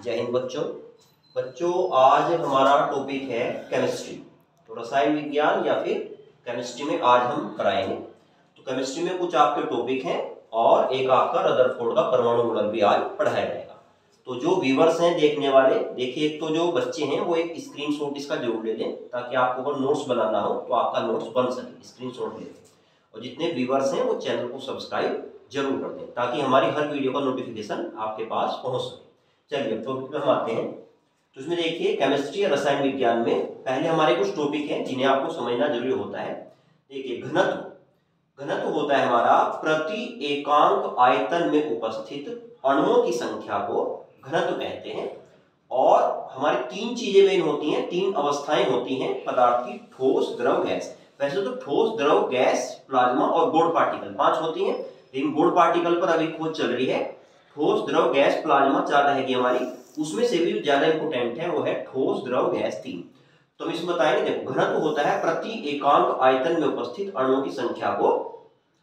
जय हिंद बच्चों। आज हमारा टॉपिक है केमिस्ट्री। तो रसायन विज्ञान या फिर केमिस्ट्री में आज हम कराएंगे। तो केमिस्ट्री में कुछ आपके टॉपिक हैं और एक आपका रदरफोर्ड का परमाणु मॉडल भी आज पढ़ाया जाएगा। तो जो व्यूअर्स हैं देखने वाले, देखिए एक तो जो बच्चे हैं वो एक स्क्रीनशॉट इसका जरूर ले लें ताकि आपको अगर नोट्स बनाना हो तो आपका नोट्स बन सके, स्क्रीनशॉट ले लें। और जितने व्यूअर्स हैं वो चैनल को सब्सक्राइब जरूर कर दें ताकि हमारी हर वीडियो का नोटिफिकेशन आपके पास पहुंच सके। चलिए टॉपिक में हम आते हैं। तो इसमें देखिए केमिस्ट्री या रसायन विज्ञान में पहले हमारे कुछ टॉपिक हैं जिन्हें आपको समझना जरूरी होता है। देखिए घनत्व होता है हमारा प्रति एकांक आयतन में उपस्थित अणुओं की संख्या को घनत्व कहते हैं। और हमारी तीन चीजें मेन होती हैं, तीन अवस्थाएं होती हैं पदार्थ की, ठोस, द्रव, गैस। वैसे तो ठोस, द्रव, गैस, प्लाज्मा और गॉड पार्टिकल 5 होती हैं, लेकिन गॉड पार्टिकल पर अभी खोज चल रही है। ठोस, द्रव, गैस, प्लाज्मा 4 रहेगी हमारी, उसमें से भी ज्यादा इंपोर्टेंट है वो है ठोस, द्रव, गैस 3। तो हम इसमें बताएंगे। देखो घनत्व होता है प्रति एकांक आयतन में उपस्थित अणुओं की संख्या को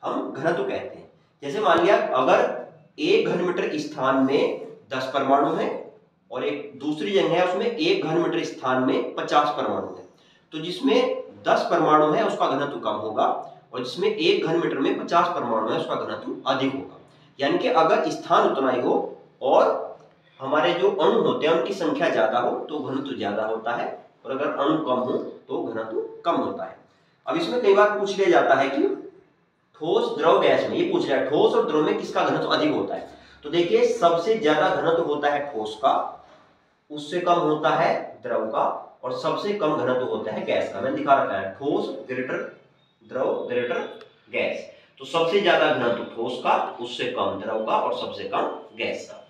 हम घनत्व कहते हैं। जैसे मान लिया अगर 1 घन मीटर स्थान में 10 परमाणु है और एक दूसरी जगह है उसमें 1 घन मीटर स्थान में 50 परमाणु है, तो जिसमें 10 परमाणु है उसका घनत्व कम होगा और जिसमें 1 घन मीटर में 50 परमाणु है उसका घनत्व अधिक होगा। यानी कि अगर स्थान उतना ही हो और हमारे जो अणु होते हैं उनकी संख्या ज्यादा हो तो घनत्व ज्यादा होता है, और अगर अणु कम हो तो घनत्व कम होता है। अब इसमें कई बार पूछ लिया जाता है कि ठोस, द्रव, गैस में, ये पूछ रहा है ठोस और द्रव में किसका घनत्व अधिक होता है। तो देखिए सबसे ज्यादा घनत्व होता है ठोस का, उससे कम होता है द्रव का, और सबसे कम घनत्व होता है गैस का। मैंने दिखा रखा है ठोस ग्रेटर द्रव ग्रेटर गैस। तो सबसे ज्यादा घनत्व ठोस का, उससे कम द्रव का और सबसे कम गैस का।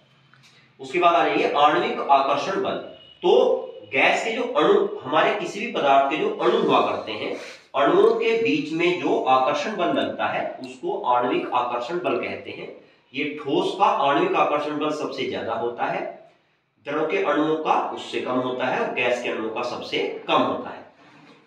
उसके बाद आ जाइए आणविक आकर्षण बल। तो गैस के जो अणु, हमारे किसी भी पदार्थ के जो अणु हुआ करते हैं, अणुओं के बीच में जो आकर्षण बल लगता है उसको आणविक आकर्षण बल कहते हैं। ये ठोस का आणविक आकर्षण बल सबसे ज्यादा होता है, द्रव के अणुओं का उससे कम होता है और गैस के अणुओं का सबसे कम होता है।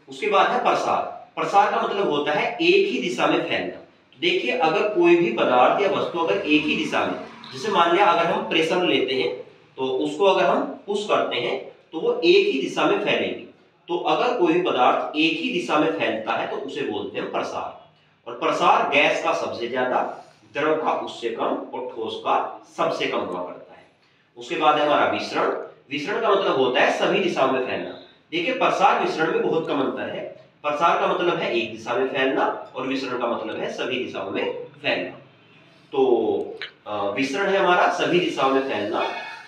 उसके बाद है प्रसार। प्रसार का मतलब होता है एक ही दिशा में फैलना। देखिए अगर कोई भी पदार्थ या वस्तु अगर एक ही दिशा में, जैसे मान लिया अगर हम प्रेशर लेते हैं तो उसको अगर हम पुश करते हैं तो वो एक ही दिशा में फैलेगी। तो अगर कोई भी पदार्थ एक ही दिशा में फैलता है तो उसे बोलते हैं प्रसार। और प्रसार गैस का सबसे ज्यादा, द्रव का उससे कम और ठोस का सबसे कम हुआ करता है। उसके बाद है हमारा विसरण। विसरण का मतलब होता है सभी दिशाओं में फैलना। देखिए प्रसार विसरण में बहुत कम अंतर है। प्रसार का मतलब है एक दिशा में फैलना और विसरण का मतलब है सभी दिशाओं में फैलना। तो विसरण है हमारा सभी दिशाओं में फैलना।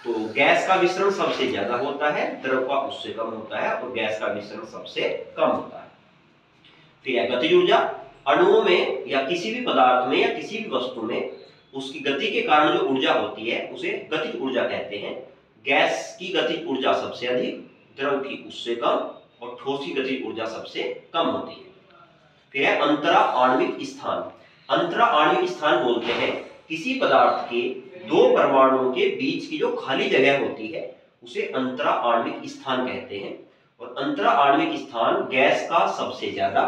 तो गैस का विसरण सबसे ज्यादा होता है, द्रव का उससे कम होता है और गैस का विसरण सबसे कम होता है। फिर है गतिज ऊर्जा। अणुओं में या किसी भी पदार्थ में या किसी भी वस्तु में उसकी गति के कारण जो ऊर्जा होती है उसे गतिज ऊर्जा कहते हैं। गैस की गतिज ऊर्जा सबसे अधिक, द्रव की उससे कम और ठोस की गतिज ऊर्जा सबसे कम होती है। फिर है अंतरा आणविक स्थान। अंतरा आणविक स्थान बोलते हैं किसी पदार्थ के 2 परमाणुओं के बीच की जो खाली जगह होती है उसे अंतरा आणविक स्थान कहते हैं। और अंतरा आणविक स्थान गैस का सबसे ज्यादा,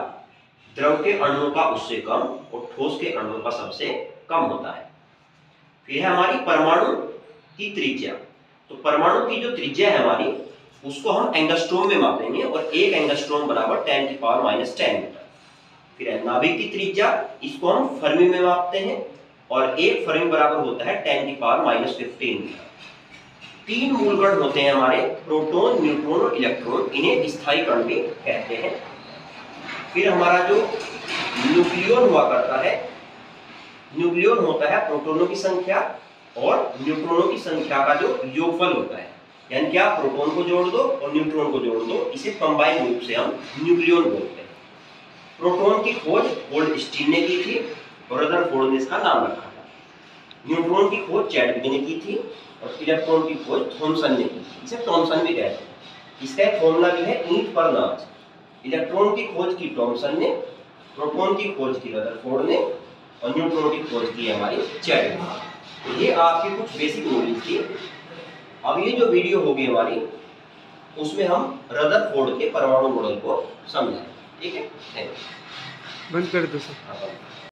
द्रव के अणुओं का उससे कम और ठोस के अणुओं का सबसे कम होता है। फिर है हमारी परमाणु की त्रिज्या। तो परमाणु की जो त्रिज्या है हमारी उसको हम एंगस्ट्रोम में मापेंगे और 1 एंगस्ट्रोम बराबर 10⁻⁻10 मीटर। फिर है नाभिक की त्रिज्या, इसको हम फर्मी में मापते हैं और 1 फर्मी बराबर होता है 10⁻15 मीटर। 3 मूल कण होते हैं हमारे, प्रोटॉन, न्यूट्रॉन और इलेक्ट्रॉन, इन्हें स्थायी कण भी कहते हैं। फिर हमारा जो न्यूक्लियॉन हुआ करता है, न्यूक्लियॉन होता है प्रोटॉनों की संख्या और न्यूट्रॉनों की संख्या का जो योगफल होता है। यानी कि आप प्रोटॉन को जोड़ दो और न्यूट्रॉन को जोड़ दो, इसे कंबाइंड रूप से हम न्यूक्लियॉन बोलते हैं। प्रोटॉन की खोज गोल्डस्टीन ने की थी और रदरफोर्ड ने इसका नाम रखा था। न्यूट्रॉन की खोज चैडविक ने की थी और इलेक्ट्रॉन की खोज थॉमसन ने की थी, इसे थॉमसन भी कहते हैं। इसका एक फॉर्मूला भी है ईंट पर नाच। इलेक्ट्रॉन की खोज की थॉमसन ने, प्रोटॉन की खोज की रदरफोर्ड ने और न्यूट्रॉन की खोज की हमारी चैडविक ने। तो ये आपकी कुछ बेसिक नॉलेज थी। अब ये जो वीडियो होगी हमारी उसमें हम रदरफोर्ड के परमाणु मॉडल को समझेंगे। ठीक है, बंद कर दो सर।